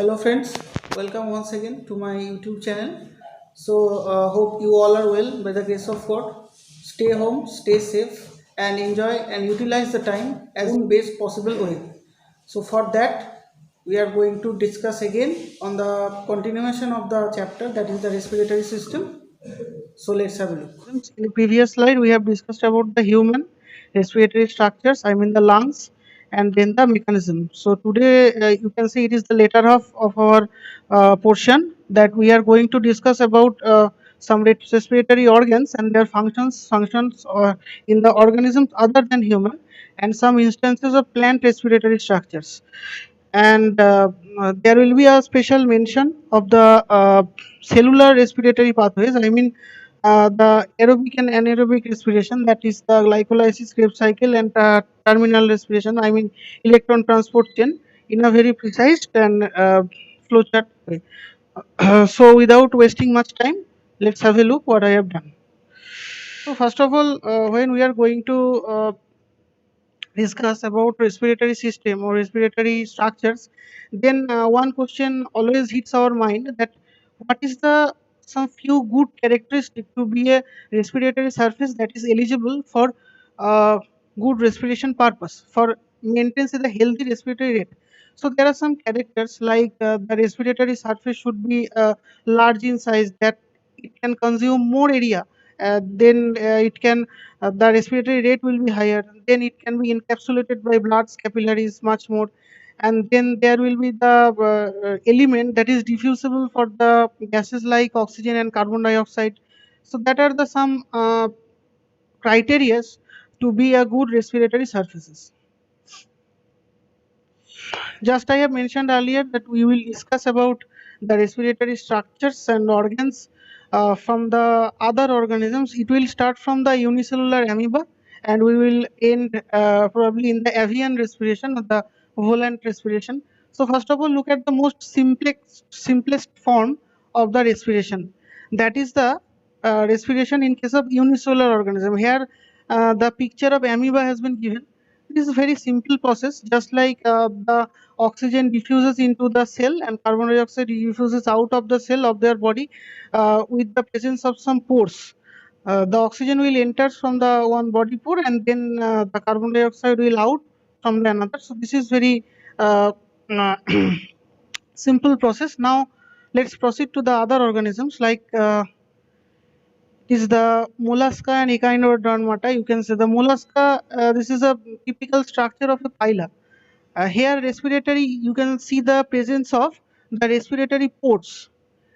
Hello friends, welcome once again to my YouTube channel. Hope you all are well by the grace of God. Stay home, stay safe, and enjoy and utilize the time as in best possible way. So for that, we are going to discuss again on the continuation of the chapter, that is the respiratory system. So let's have a look. In the previous slide, we have discussed about the human respiratory structures, I mean the lungs, and then the mechanism. So today, you can see it is the later half of our portion that we are going to discuss about some respiratory organs and their functions in the organisms other than human, and some instances of plant respiratory structures. And there will be a special mention of the cellular respiratory pathways. I mean, the aerobic and anaerobic respiration, that is the glycolysis, Krebs cycle, and terminal respiration. I mean, electron transport chain in a very precise and flowchart way. So, without wasting much time, let's have a look what I have done. So, first of all, when we are going to discuss about respiratory system or respiratory structures, then one question always hits our mind, that what is the some few good characteristic to be a respiratory surface that is eligible for good respiration purpose, for maintenance of the healthy respiratory rate. So there are some characters like the respiratory surface should be large in size, that it can consume more area, then it can the respiratory rate will be higher, then it can be encapsulated by blood capillaries much more, and then there will be the element that is diffusible for the gases like oxygen and carbon dioxide. So that are the some criteria to be a good respiratory surfaces. Just I have mentioned earlier that we will discuss about the respiratory structures and organs from the other organisms. It will start from the unicellular amoeba, and we will end probably in the avian respiration or the volant respiration. So first of all, look at the most simplest form of the respiration. That is the respiration in case of unicellular organism. Here, the picture of amoeba has been given. It is a very simple process, just like the oxygen diffuses into the cell and carbon dioxide diffuses out of the cell of their body with the presence of some pores. The oxygen will enter from the one body pore, and then the carbon dioxide will out from the another. So this is very uh, simple process. Now let's proceed to the other organisms like is the mollusca and echinodermata. You can say the mollusca, this is a typical structure of a phyla. Here respiratory, you can see the presence of the respiratory pores.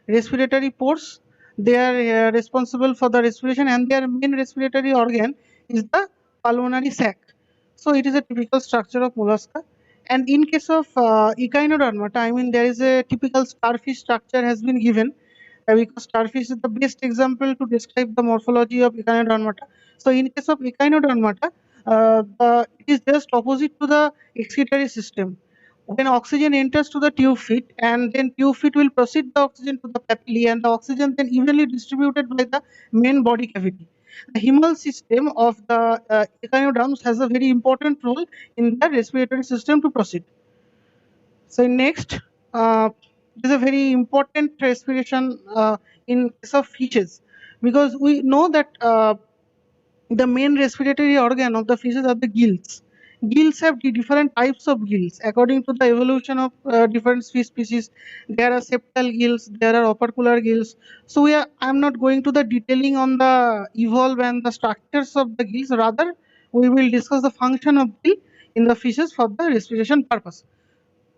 Respiratory pores, they are responsible for the respiration, and their main respiratory organ is the pulmonary sac. So it is a typical structure of mollusca. And in case of echinodermata, I mean there is a typical starfish structure has been given, because starfish is the best example to describe the morphology of echinodermata. So in case of echinodermata, it is just opposite to the excretory system. When oxygen enters to the tube feet, and then tube feet will proceed the oxygen to the papillae, and the oxygen then evenly distributed by the main body cavity. The humal system of the echinoderms has a very important role in the respiratory system to proceed. So next, is a very important respiration in case of fishes, because we know that the main respiratory organ of the fishes are the gills. Gills have the different types of gills according to the evolution of different fish species. There are septal gills, there are opercular gills. So I'm not going to the detailing on the evolve and the structures of the gills. Rather, we will discuss the function of gill in the fishes for the respiration purpose.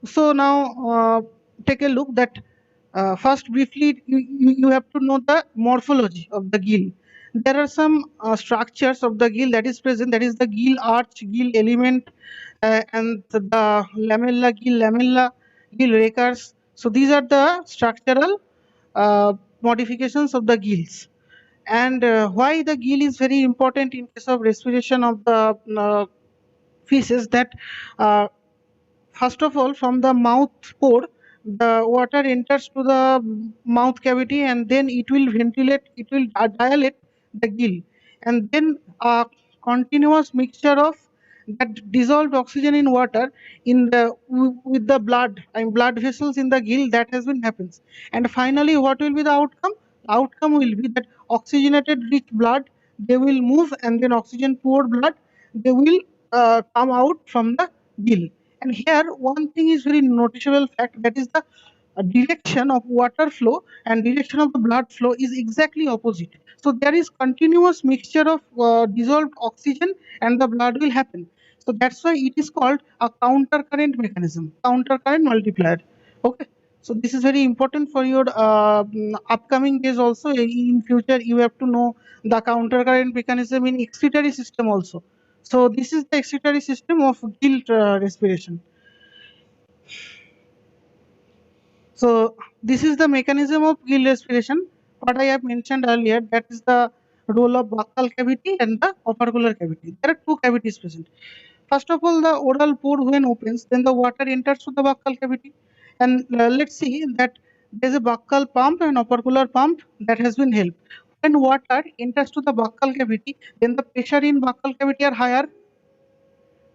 So now take a look that first briefly you have to know the morphology of the gill. There are some structures of the gill that is present, that is the gill arch, gill element, and the lamella, gill rakers. So these are the structural modifications of the gills. And why the gill is very important in case of respiration of the fishes, that uh, first of all, from the mouth pore, the water enters to the mouth cavity, and then it will ventilate, it will dilate the gill, and then a continuous mixture of that dissolved oxygen in water in the with the blood and blood vessels in the gill, that has been happens. And finally, what will be the outcome? The outcome will be that oxygenated rich blood, they will move, and then oxygen poor blood, they will come out from the gill. And here one thing is very noticeable fact, that is the direction of water flow and direction of the blood flow is exactly opposite. So there is continuous mixture of dissolved oxygen and the blood will happen. So that's why it is called a counter current mechanism, counter current multiplier. Okay. So this is very important for your upcoming days also. In future, you have to know the counter current mechanism in excretory system also. So this is the excretory system of gill respiration. So this is the mechanism of gill respiration. What I have mentioned earlier, that is the role of buccal cavity and the opercular cavity. There are two cavities present. First of all, the oral pore when opens, then the water enters to the buccal cavity. And let's see that there is a buccal pump and opercular pump that has been held. When water enters to the buccal cavity, then the pressure in buccal cavity are higher,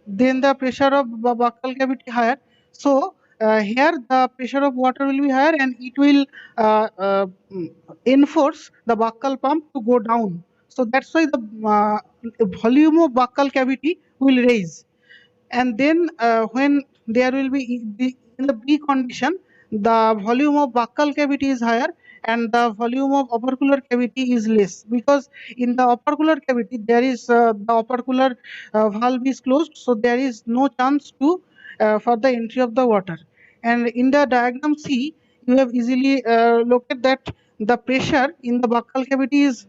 then the pressure of buccal cavity higher. So here the pressure of water will be higher, and it will enforce the buccal pump to go down. So that's why the volume of buccal cavity will raise. And then when there will be in the B condition, the volume of buccal cavity is higher and the volume of opercular cavity is less, because in the opercular cavity there is the opercular valve is closed, so there is no chance to for the entry of the water. And in the diagram C, you have easily located that the pressure in the buccal cavity is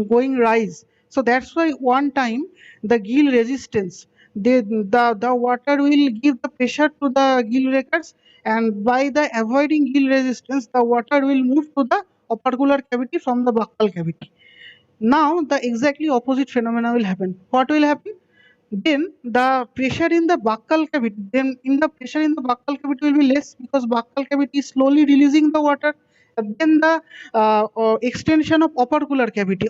going rise. So that's why one time the gill resistance, the water will give the pressure to the gill records, and by the avoiding gill resistance, the water will move to the opercular cavity from the buccal cavity. Now the exactly opposite phenomena will happen. What will happen? Then the pressure in the buccal cavity, then in the pressure in the buccal cavity will be less, because buccal cavity is slowly releasing the water. Then the extension of opercular cavity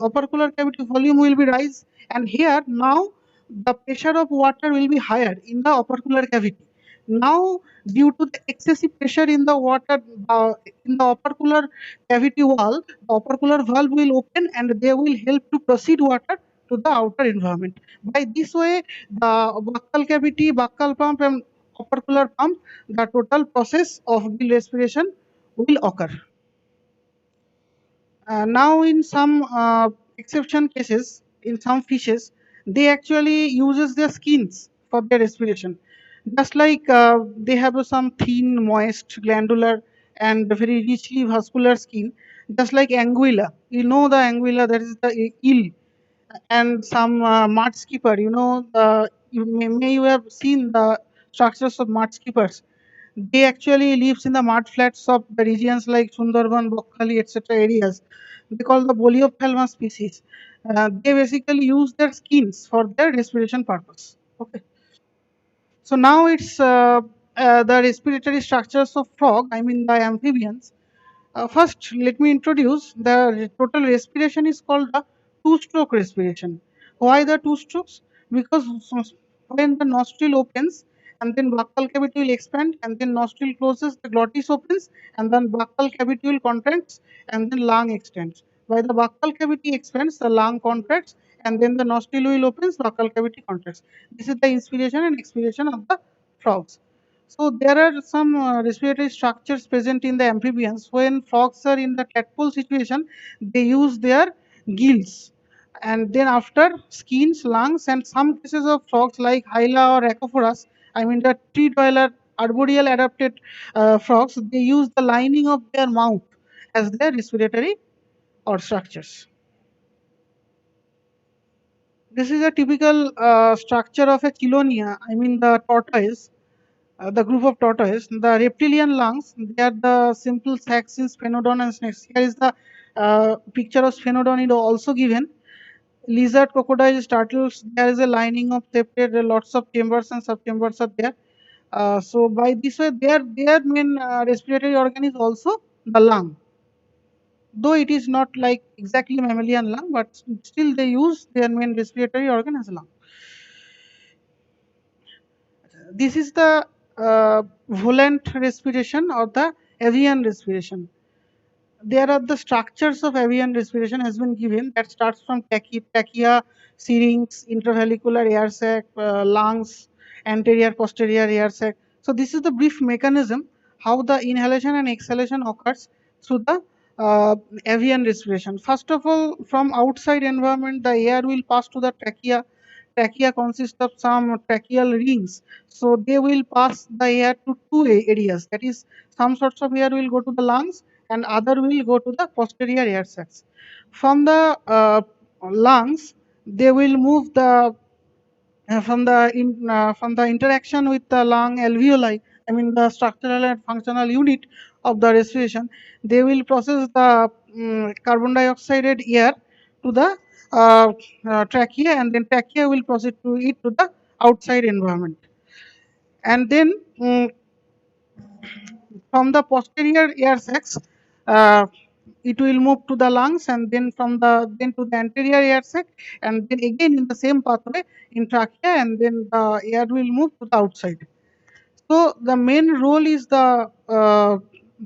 volume will be rise, and here now the pressure of water will be higher in the opercular cavity. Now, due to the excessive pressure in the water in the opercular cavity wall, the opercular valve will open and they will help to proceed water to the outer environment. By this way, the buccal cavity, buccal pump, and opercular pump, the total process of gill respiration will occur. Now, in some exception cases, in some fishes, they actually uses their skins for their respiration. Just like they have some thin, moist, glandular, and very richly vascular skin. Just like anguilla, you know the anguilla, that is the eel, and some mud skipper. You know, may you have seen the structures of mud skippers. They actually lives in the mud flats of the regions like Sundarban, Bokhali, etc. areas. They call the Boliophthalma species. They basically use their skins for their respiration purpose. Okay. So now it's the respiratory structures of frog, I mean the amphibians. First, let me introduce the total respiration is called the two-stroke respiration. Why the two strokes? Because when the nostril opens and then buccal cavity will expand, and then nostril closes, the glottis opens, and then buccal cavity will contracts, and then lung extends. By the buccal cavity expands, the lung contracts, and then the nostril will opens, buccal cavity contracts. This is the inspiration and expiration of the frogs. So there are some respiratory structures present in the amphibians. When frogs are in the tadpole situation, they use their gills, and then after skins, lungs, and some cases of frogs like Hyla or Rhacophorus, I mean the tree dweller, arboreal adapted frogs, they use the lining of their mouth as their respiratory or structures. This is a typical structure of a chelonia, I mean the tortoise. The group of tortoise, the reptilian lungs, they are the simple sacs in sphenodon and snakes. Here is the picture of sphenodon is also given. Lizard, crocodiles, turtles, there is a lining of septate, there are lots of chambers and subchambers are there. So by this way, their main respiratory organ is also the lung. Though it is not like exactly mammalian lung, but still they use their main respiratory organ as lung. this is the volant respiration or the avian respiration. There are the structures of avian respiration has been given that starts from trachea, syrinx, intravalvular air sac, lungs, anterior posterior air sac. So this is the brief mechanism how the inhalation and exhalation occurs through the avian respiration. First of all, from outside environment, the air will pass to the trachea. Trachea consists of some tracheal rings, so they will pass the air to two areas. That is, some sorts of air will go to the lungs and other will go to the posterior air sacs. From the lungs, they will move the from the interaction with the lung alveoli, I mean the structural and functional unit of the respiration, they will process the carbon dioxide air to the trachea, and then trachea will process to it to the outside environment. And then from the posterior air sacs, uh, it will move to the lungs, and then from the then to the anterior air sac, and then again in the same pathway in trachea, and then the air will move to the outside. So the main role is the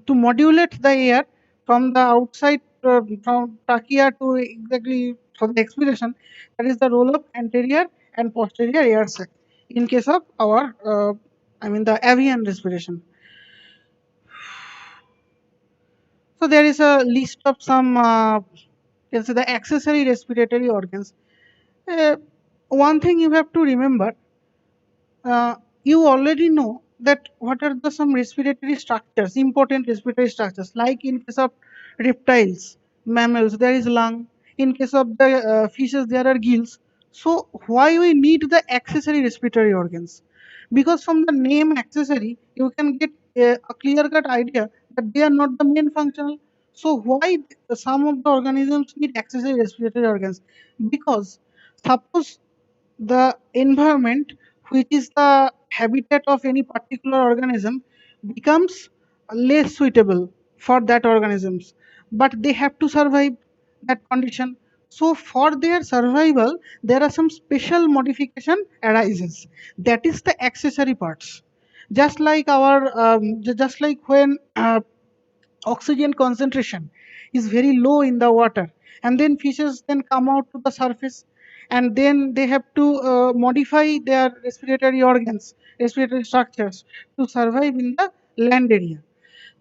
to modulate the air from the outside, from trachea to exactly for the expiration. That is the role of anterior and posterior air sac in case of our I mean the avian respiration. So there is a list of some can say the accessory respiratory organs. Uh, One thing you have to remember, you already know that what are the some respiratory structures, important respiratory structures, like in case of reptiles, mammals, there is lung. In case of the fishes, there are gills. So why we need the accessory respiratory organs? Because from the name accessory, you can get a clear-cut idea that they are not the main functional. So why some of the organisms need accessory respiratory organs? Because suppose the environment, which is the habitat of any particular organism, becomes less suitable for that organisms, but they have to survive that condition. So for their survival, there are some special modification arises, that is the accessory parts. Just like our just like when oxygen concentration is very low in the water, and then fishes then come out to the surface, and then they have to modify their respiratory organs, respiratory structures to survive in the land area.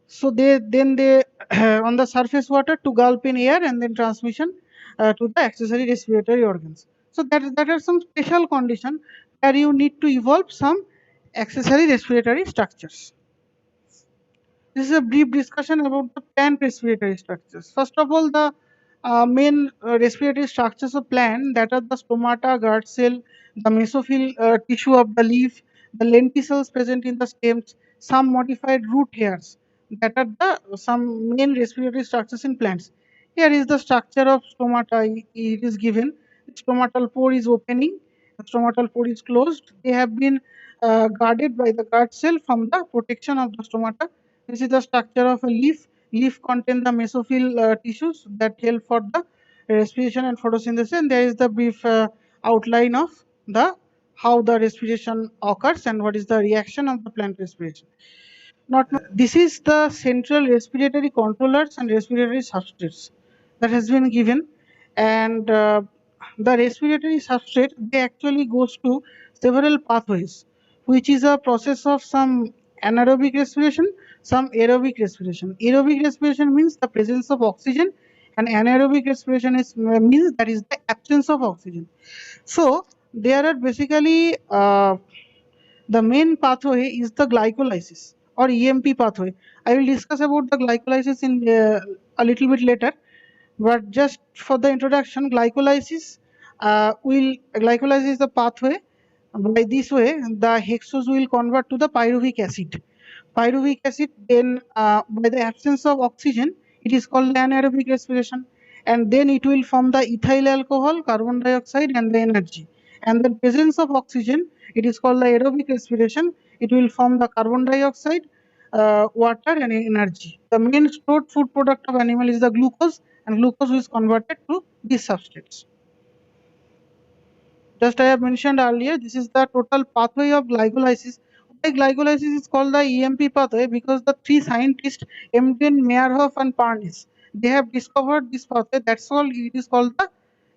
So they on the surface water to gulp in air, and then transmission to the accessory respiratory organs. So that are some special condition where you need to evolve some accessory respiratory structures. This is a brief discussion about the plant respiratory structures. First of all, the main respiratory structures of plant, that are the stomata, guard cell, the mesophyll tissue of the leaf, the lenticels present in the stems, some modified root hairs. That are the some main respiratory structures in plants. Here is the structure of stomata. It is given. Stomatal pore is opening. Stomatal pore is closed. They have been guarded by the guard cell from the protection of the stomata. This is the structure of a leaf. Leaf contain the mesophyll tissues that help for the respiration and photosynthesis. And there is the brief outline of the how the respiration occurs and what is the reaction of the plant respiration. Not this is the central respiratory controllers and respiratory substrates that has been given, and the respiratory substrate, they actually goes to several pathways, which is a process of some anaerobic respiration, some aerobic respiration. Aerobic respiration means the presence of oxygen, and anaerobic respiration is means that is the absence of oxygen. So there are basically the main pathway is the glycolysis or EMP pathway. I will discuss about the glycolysis in a little bit later, but just for the introduction, glycolysis is the pathway. By this way, the hexose will convert to the pyruvic acid. Pyruvic acid, then by the absence of oxygen, it is called anaerobic respiration, and then it will form the ethyl alcohol, carbon dioxide, and the energy. And the presence of oxygen, it is called the aerobic respiration. It will form the carbon dioxide, water, and energy. The main stored food product of animal is the glucose, and glucose is converted to these substrates. Just I have mentioned earlier, this is the total pathway of glycolysis, Why glycolysis is called the EMP pathway? Because the three scientists, Emden, Meyerhoff, and Parnis, they have discovered this pathway. That's all. It is called the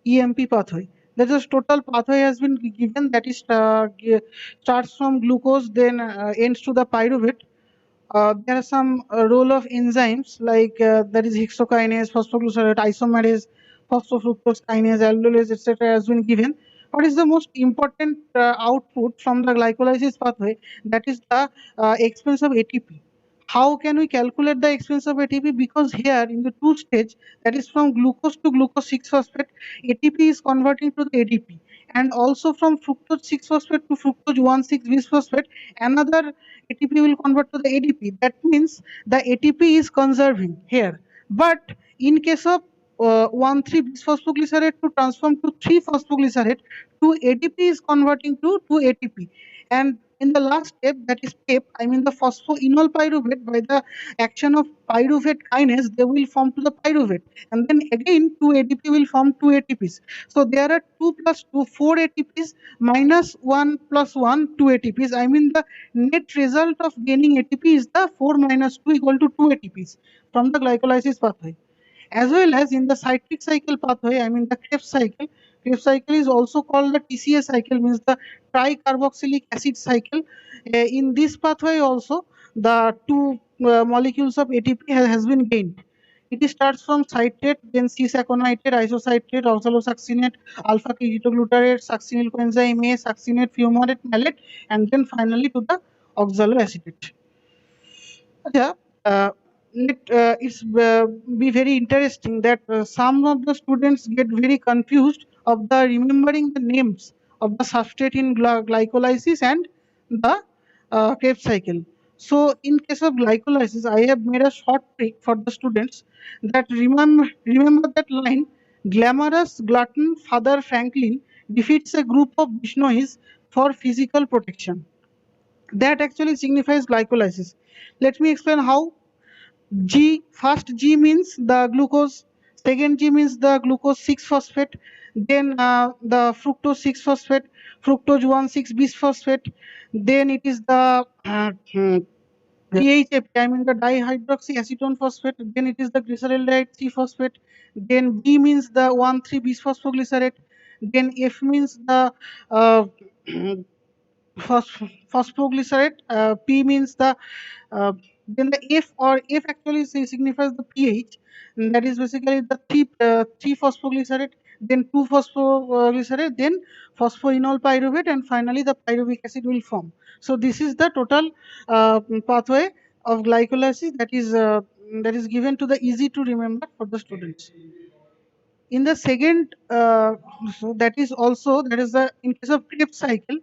EMP pathway. That is total pathway has been given. That is starts from glucose, then ends to the pyruvate. There are some role of enzymes like that is hexokinase, phosphoglycerate, isomerase, phosphofructose kinase, aldolase, etc. has been given. What is the most important output from the glycolysis pathway? That is the expense of ATP. How can we calculate the expense of ATP? Because here in the two stage, that is from glucose to glucose 6 phosphate, ATP is converting to the ADP, and also from fructose 6 phosphate to fructose 1,6 bisphosphate, another ATP will convert to the ADP. That means the ATP is conserving here. But in case of 1,3 bisphosphoglycerate to transform to 3 phosphoglycerate, 2 ADP is converting to 2 ATP. And in the last step, that is PEP, I mean the phosphoenol pyruvate, by the action of pyruvate kinase, they will form to the pyruvate. And then again 2 ADP will form 2 ATPs. So there are 2 plus 2, 4 ATPs minus 1 plus 1, 2 ATPs. I mean the net result of gaining ATP is the 4 minus 2 equal to 2 ATPs from the glycolysis pathway. As well as in the cyclic cycle pathway, I mean the Krebs cycle. Krebs cycle is also called the TCA cycle, means the tricarboxylic acid cycle. In this pathway also, the two molecules of ATP has been gained. It starts from citrate, then C-sacchonitrate, isocitrate, oxalosuccinate, alpha-ketoglutarate, succinyl coenzyme A, succinate, fumarate, malate, and then finally to the oxaloacetate. Yeah, it's be very interesting that some of the students get very confused of the remembering the names of the substrate in glycolysis and the Krebs cycle. So in case of glycolysis, I have made a short trick for the students that remember that line: glamorous glutton Father Franklin defeats a group of Bishnois for physical protection. That actually signifies glycolysis. Let me explain how. G, first G means the glucose, second G means the glucose 6 phosphate, then the fructose 6 phosphate, fructose 1,6 bisphosphate, then it is the DHAP, I mean the dihydroxyacetone phosphate, then it is the glyceraldehyde 3 phosphate, then B means the 1,3 bisphosphoglycerate, then F means the uh, phosphoglycerate, P means the uh, then the F, or F actually signifies the pH, and that is basically the three phosphoglycerate, then 2 phosphoglycerate, then phosphoenol pyruvate, and finally the pyruvic acid will form. So this is the total pathway of glycolysis that is given to the easy to remember for the students. In the second, so that is also, that is the in case of Krebs cycle.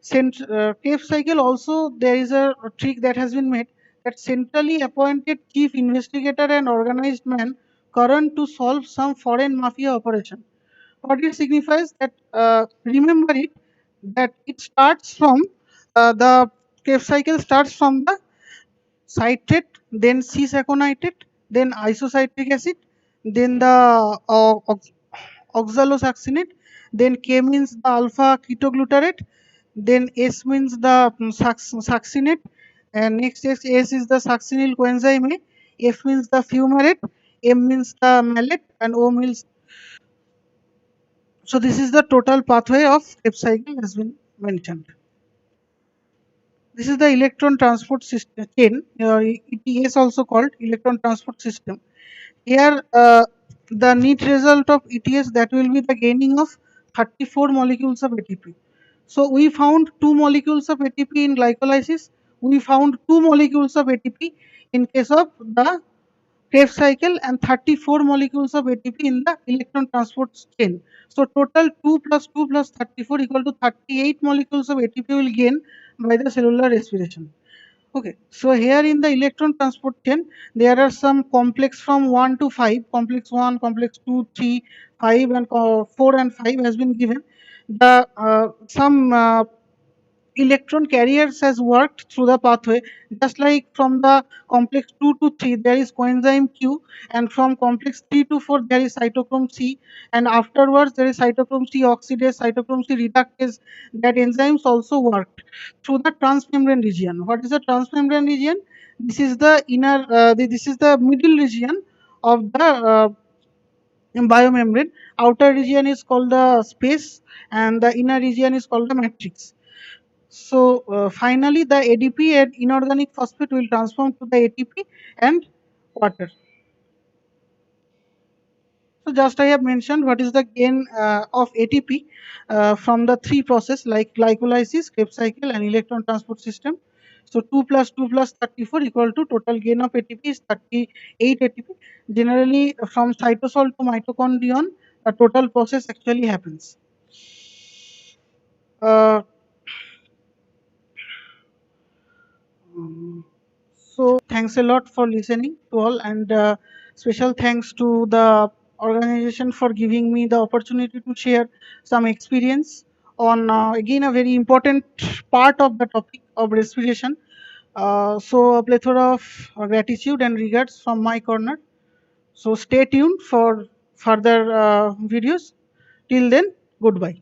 Krebs cycle also, there is a trick that has been made, that centrally appointed chief investigator and organized man current to solve some foreign mafia operation. What it signifies that remember it, that it starts from the Krebs cycle starts from the citrate, then C-sacchonitrate, then isocitric acid, then the oxalosuccinate, then K means the alpha ketoglutarate, then S means the succinate, and next S is the succinyl coenzyme A, F means the fumarate, M means the malate, and O means. So this is the total pathway of Krebs cycle has been mentioned. This is the electron transport system chain, or ETS also called electron transport system. Here, the neat result of ETS, that will be the gaining of 34 molecules of ATP. So we found 2 molecules of ATP in glycolysis. We found 2 molecules of ATP in case of the Krebs cycle, and 34 molecules of ATP in the electron transport chain. So total 2 plus 2 plus 34 equal to 38 molecules of ATP will gain by the cellular respiration. Okay, so here in the electron transport chain, there are some complex from 1 to 5, complex 1, complex 2, 3, 5, and 4 and 5 has been given. The some electron carriers has worked through the pathway, just like from the complex 2 to 3 there is coenzyme Q, and from complex 3 to 4 there is cytochrome C, and afterwards there is cytochrome C oxidase, cytochrome C reductase. That enzymes also worked through the transmembrane region. What is the transmembrane region? This is the this is the middle region of the biomembrane. Outer region is called the space, and the inner region is called the matrix. So finally, the ADP and inorganic phosphate will transform to the ATP and water. So just I have mentioned what is the gain of ATP from the three process like glycolysis, Krebs cycle, and electron transport system. So 2 plus 2 plus 34 equal to total gain of ATP is 38 ATP. Generally, from cytosol to mitochondrion, a total process actually happens. Uh, So thanks a lot for listening to all, and special thanks to the organization for giving me the opportunity to share some experience on again a very important part of the topic of respiration. So a plethora of gratitude and regards from my corner. So stay tuned for further videos. Till then, goodbye.